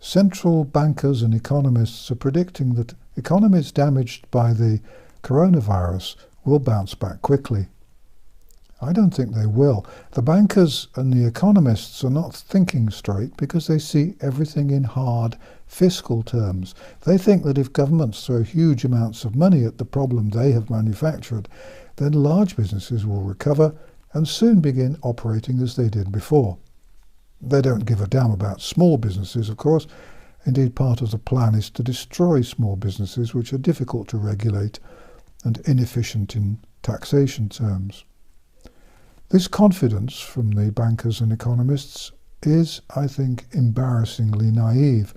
Central bankers and economists are predicting that economies damaged by the coronavirus will bounce back quickly. I don't think they will. The bankers and the economists are not thinking straight because they see everything in hard fiscal terms. They think that if governments throw huge amounts of money at the problem they have manufactured, then large businesses will recover and soon begin operating as they did before. They don't give a damn about small businesses, of course. Indeed, part of the plan is to destroy small businesses which are difficult to regulate and inefficient in taxation terms. This confidence from the bankers and economists is, I think, embarrassingly naive.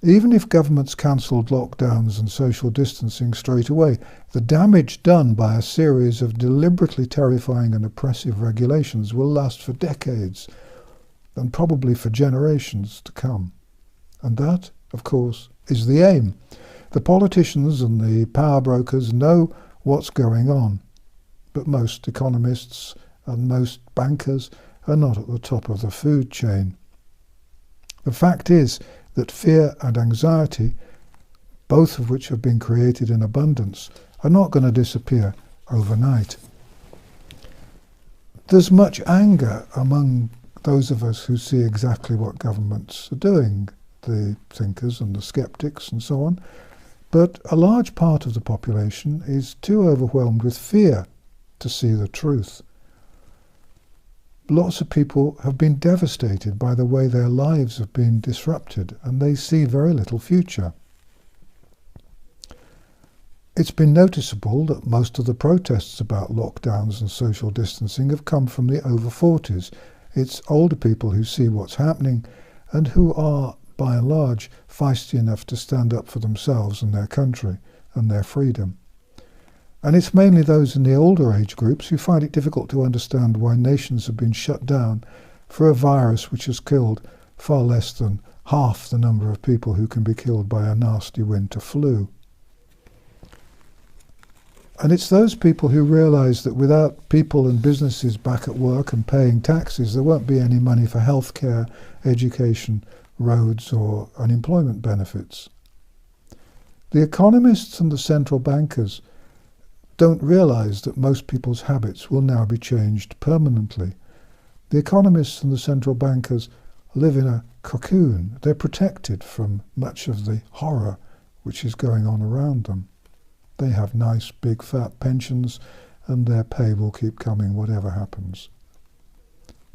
Even if governments cancelled lockdowns and social distancing straight away, the damage done by a series of deliberately terrifying and oppressive regulations will last for decades, and probably for generations to come. And that, of course, is the aim. The politicians and the power brokers know what's going on, but most economists and most bankers are not at the top of the food chain. The fact is that fear and anxiety, both of which have been created in abundance, are not going to disappear overnight. There's much anger among those of us who see exactly what governments are doing, the thinkers and the skeptics and so on, but a large part of the population is too overwhelmed with fear to see the truth. Lots of people have been devastated by the way their lives have been disrupted, and they see very little future. It's been noticeable that most of the protests about lockdowns and social distancing have come from the over 40s. It's older people who see what's happening and who are, by and large, feisty enough to stand up for themselves and their country and their freedom. And it's mainly those in the older age groups who find it difficult to understand why nations have been shut down for a virus which has killed far less than half the number of people who can be killed by a nasty winter flu. And it's those people who realise that without people and businesses back at work and paying taxes, there won't be any money for healthcare, education, roads or unemployment benefits. The economists and the central bankers don't realise that most people's habits will now be changed permanently. The economists and the central bankers live in a cocoon. They're protected from much of the horror which is going on around them. They have nice big fat pensions and their pay will keep coming whatever happens.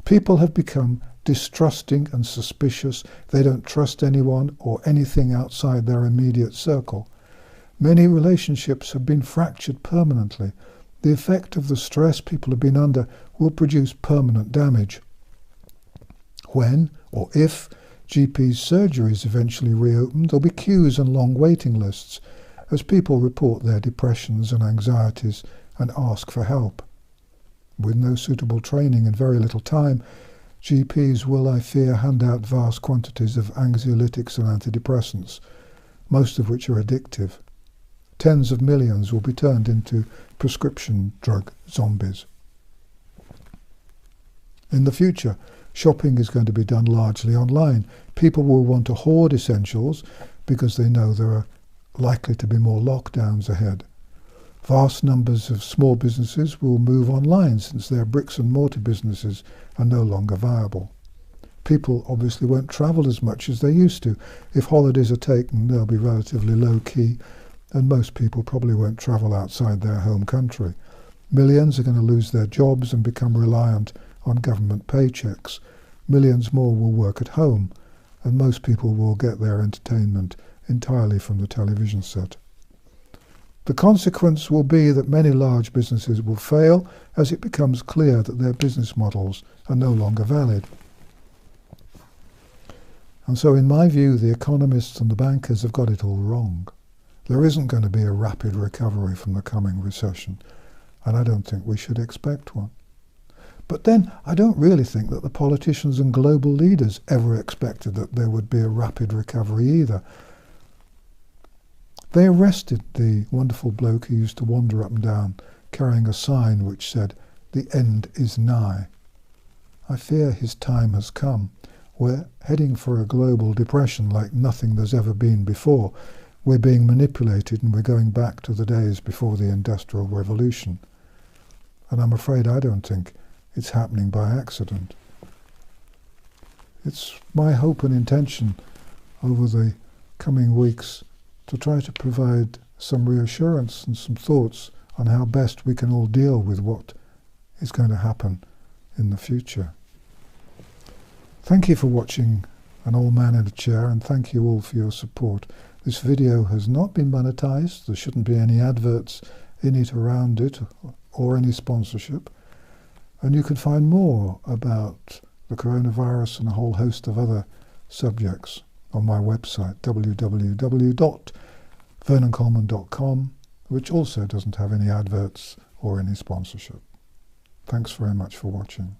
People have become distrusting and suspicious. They don't trust anyone or anything outside their immediate circle. Many relationships have been fractured permanently. The effect of the stress people have been under will produce permanent damage. When, or if, GPs' surgeries eventually reopen, there'll be queues and long waiting lists as people report their depressions and anxieties and ask for help. With no suitable training and very little time, GPs will, I fear, hand out vast quantities of anxiolytics and antidepressants, most of which are addictive. Tens of millions will be turned into prescription drug zombies. In the future, shopping is going to be done largely online. People will want to hoard essentials because they know there are likely to be more lockdowns ahead. Vast numbers of small businesses will move online since their bricks and mortar businesses are no longer viable. People obviously won't travel as much as they used to. If holidays are taken, they'll be relatively low-key, and most people probably won't travel outside their home country. Millions are going to lose their jobs and become reliant on government paychecks. Millions more will work at home, and most people will get their entertainment entirely from the television set. The consequence will be that many large businesses will fail as it becomes clear that their business models are no longer valid. And so in my view, the economists and the bankers have got it all wrong. There isn't going to be a rapid recovery from the coming recession, and I don't think we should expect one. But then I don't really think that the politicians and global leaders ever expected that there would be a rapid recovery either. They arrested the wonderful bloke who used to wander up and down carrying a sign which said, "The end is nigh." I fear his time has come. we're heading for a global depression like nothing there's ever been before. We're being manipulated and we're going back to the days before the Industrial Revolution. And I'm afraid I don't think it's happening by accident. It's my hope and intention over the coming weeks to try to provide some reassurance and some thoughts on how best we can all deal with what is going to happen in the future. Thank you for watching An Old Man in a Chair, and thank you all for your support. This video has not been monetized. There shouldn't be any adverts in it, around it, or any sponsorship. And you can find more about the coronavirus and a whole host of other subjects on my website, www.vernoncoleman.com, which also doesn't have any adverts or any sponsorship. Thanks very much for watching.